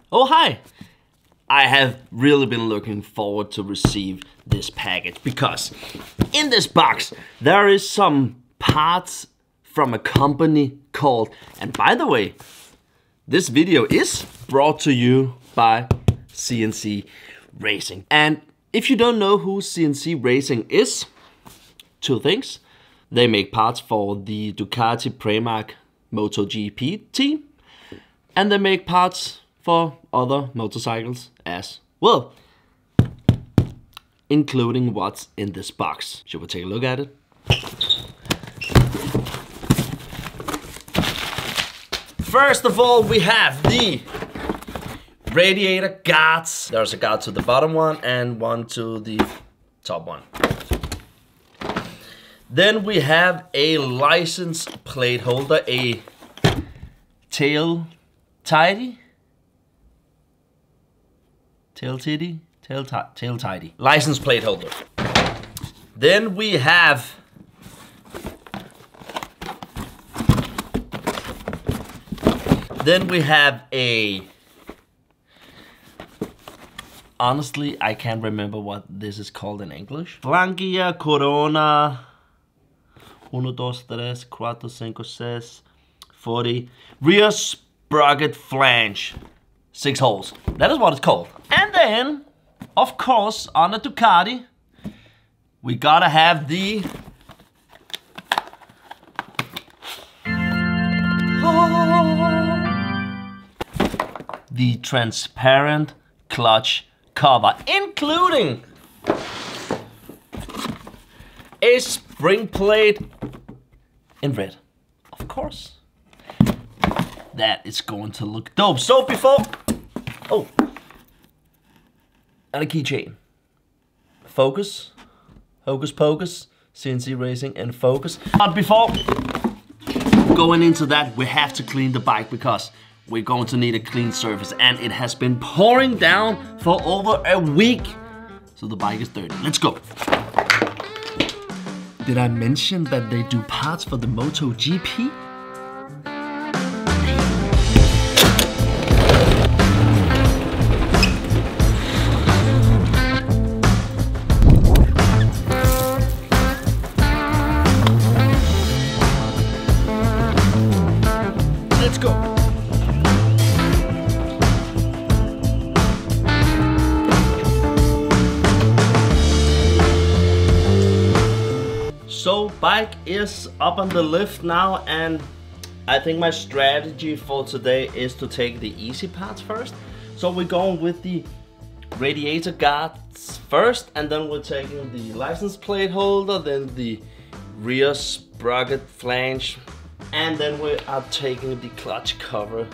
Oh hi! I have really been looking forward to receive this package because in this box there is some parts from a company called, and by the way, this video is brought to you by CNC Racing. And if you don't know who CNC Racing is, two things. They make parts for the Ducati Pramac MotoGP team, and they make parts for other motorcycles as well, including what's in this box. Should we take a look at it? First of all, we have the radiator guards. There's a guard to the bottom one and one to the top one. Then we have a license plate holder, a tail tidy license plate holder. Then we have a, honestly I can't remember what this is called in English. Flangia Corona 1, 2, 3, 4, 5, 6, 40 rear sprocket flange, 6 holes. That is what it's called. And then, of course, on the Ducati, we gotta have the transparent clutch cover, including a spring plate in red. Of course. That is going to look dope. So before, oh, and a keychain. Focus, hocus pocus, CNC Racing and focus. But before going into that, we have to clean the bike because we're going to need a clean surface, and it has been pouring down for over a week. So the bike is dirty. Let's go. Did I mention that they do parts for the MotoGP? Let's go. So bike is up on the lift now, and I think my strategy for today is to take the easy parts first. So we're going with the radiator guards first, and then we're taking the license plate holder, then the rear sprocket flange, and then we are taking the clutch cover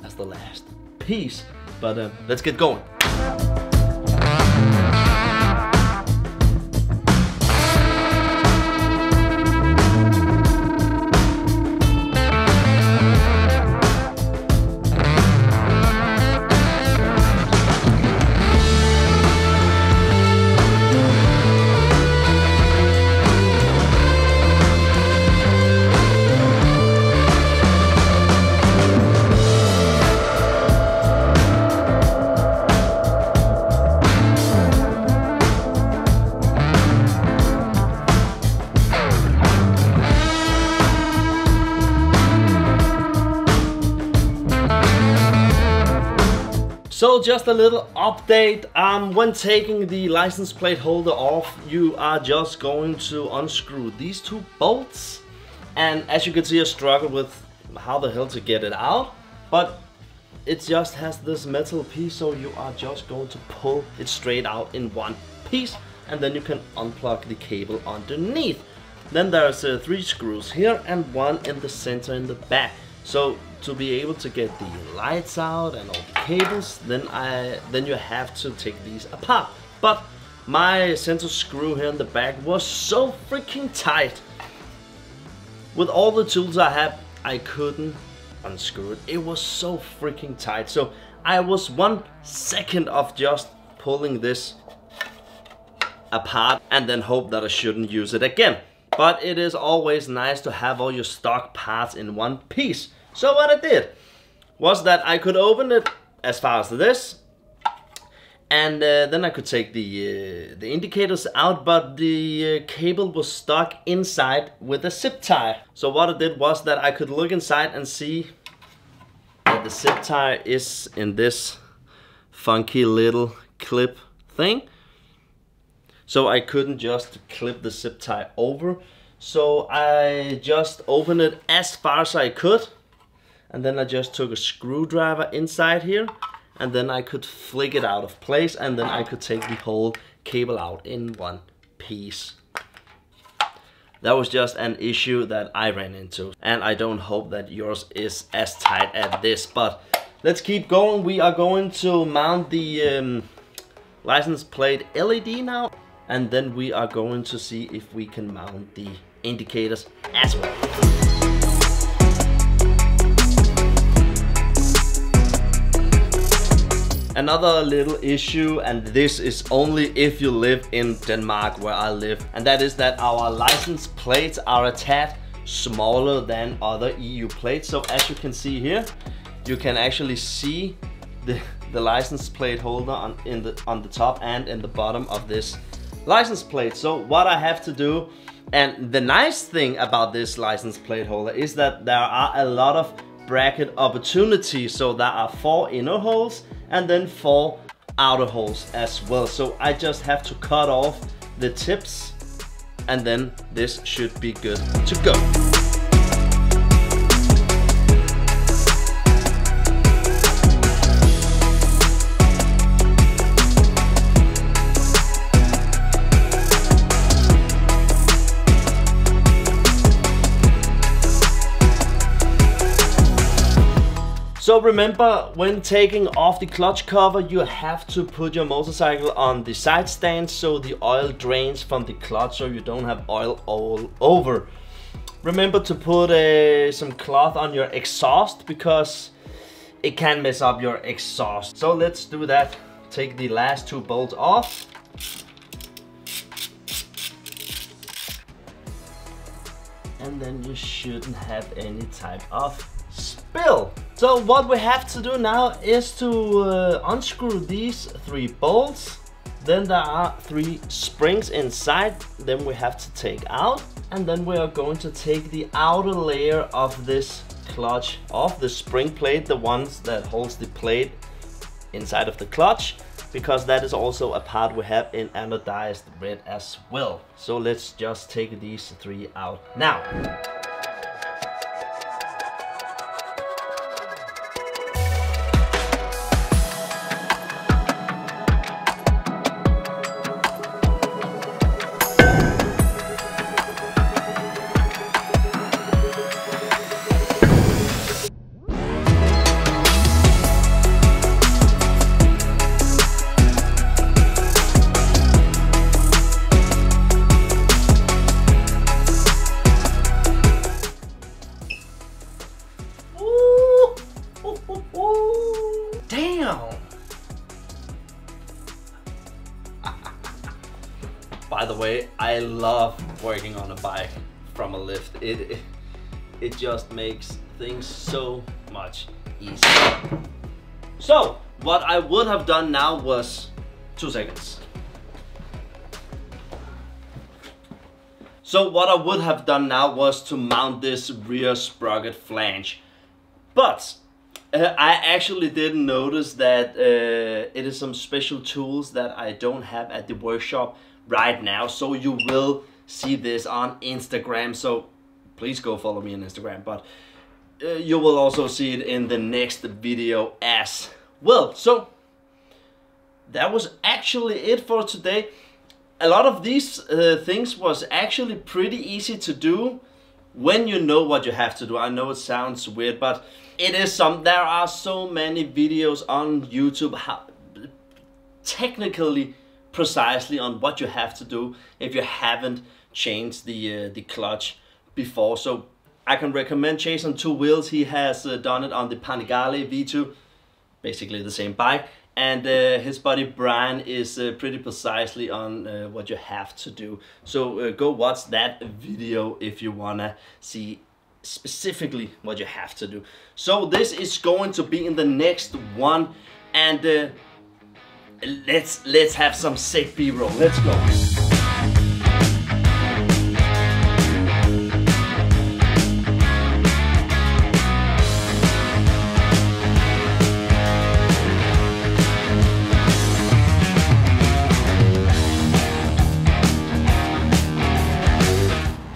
as the last piece. But let's get going. So just a little update, when taking the license plate holder off, you are just going to unscrew these 2 bolts. And as you can see, I struggle with how the hell to get it out, but it just has this metal piece, so you are just going to pull it straight out in one piece, and then you can unplug the cable underneath. Then there's 3 screws here and 1 in the center in the back. So to be able to get the lights out and all the cables, then you have to take these apart. But my center screw here in the back was so freaking tight. With all the tools I had, I couldn't unscrew it. It was so freaking tight. So I was 1 second of just pulling this apart and then hope that I shouldn't use it again. But it is always nice to have all your stock parts in one piece. So what I did was that I could open it as far as this. And then I could take the indicators out, but the cable was stuck inside with a zip tie. So what I did was that I could look inside and see that the zip tie is in this funky little clip thing. So I couldn't just clip the zip tie over. So I just opened it as far as I could. And then I just took a screwdriver inside here. And then I could flick it out of place, and then I could take the whole cable out in one piece. That was just an issue that I ran into, and I don't hope that yours is as tight as this. But let's keep going. We are going to mount the license plate LED now, and then we are going to see if we can mount the indicators as well. Another little issue, and this is only if you live in Denmark where I live, and that is that our license plates are a tad smaller than other EU plates. So as you can see here, you can actually see the license plate holder on the top and in the bottom of this license plate. So what I have to do, and the nice thing about this license plate holder is that there are a lot of bracket opportunities. So there are 4 inner holes and then 4 outer holes as well. So I just have to cut off the tips, and then this should be good to go. So remember, when taking off the clutch cover, you have to put your motorcycle on the side stand so the oil drains from the clutch, so you don't have oil all over. Remember to put some cloth on your exhaust, because it can mess up your exhaust. So let's do that. Take the last 2 bolts off. And then you shouldn't have any type of spill. So what we have to do now is to unscrew these 3 bolts. Then there are 3 springs inside, then we have to take out. And then we are going to take the outer layer of this clutch off, the spring plate, the ones that holds the plate inside of the clutch, because that is also a part we have in anodized red as well. So let's just take these 3 out now. By the way, I love working on a bike from a lift. It just makes things so much easier. So what I would have done now was 2 seconds. So what I would have done now was to mount this rear sprocket flange. But I actually didn't notice that it is some special tools that I don't have at the workshop right now. So you will see this on Instagram. So please go follow me on Instagram. But you will also see it in the next video as well. So that was actually it for today. A lot of these things was actually pretty easy to do when you know what you have to do. I know it sounds weird, but it is there are so many videos on YouTube technically precisely on what you have to do if you haven't changed the clutch before. So I can recommend Chase on 2 Wheels. He has done it on the Panigale V2, basically the same bike. And his buddy Brian is pretty precisely on what you have to do. So go watch that video if you wanna see specifically what you have to do. So this is going to be in the next one. and let's have some sick B-roll. Let's go.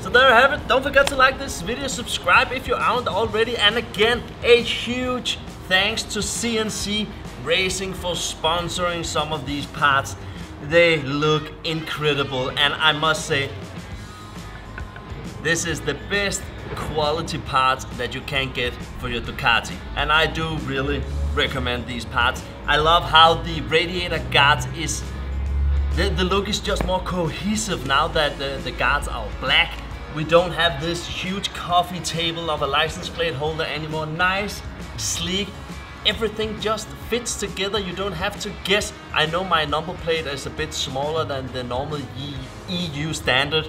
So there you have it. Don't forget to like this video, subscribe if you aren't already, and again, a huge thanks to CNC Racing for sponsoring some of these parts. They look incredible, and I must say, this is the best quality parts that you can get for your Ducati, and I do really recommend these parts. I love how the radiator guards is, the look is just more cohesive now that the guards are black. We don't have this huge coffee table of a license plate holder anymore. Nice, sleek, everything just fits together. You don't have to guess. I know my number plate is a bit smaller than the normal EU standard,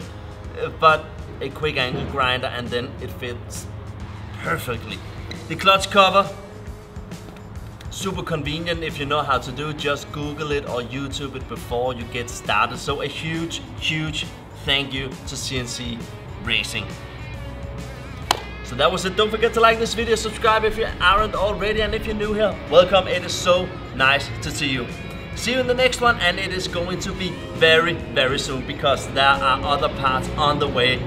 but a quick angle grinder and then it fits perfectly. The clutch cover, super convenient if you know how to do it. Just Google it or YouTube it before you get started. So a huge thank you to CNC Racing. So that was it. Don't forget to like this video, subscribe if you aren't already, and if you're new here, welcome. It is so nice to see you. See you in the next one, and it is going to be very soon because there are other parts on the way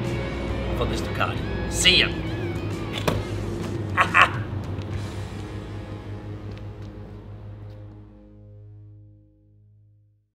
for this Ducati. See ya.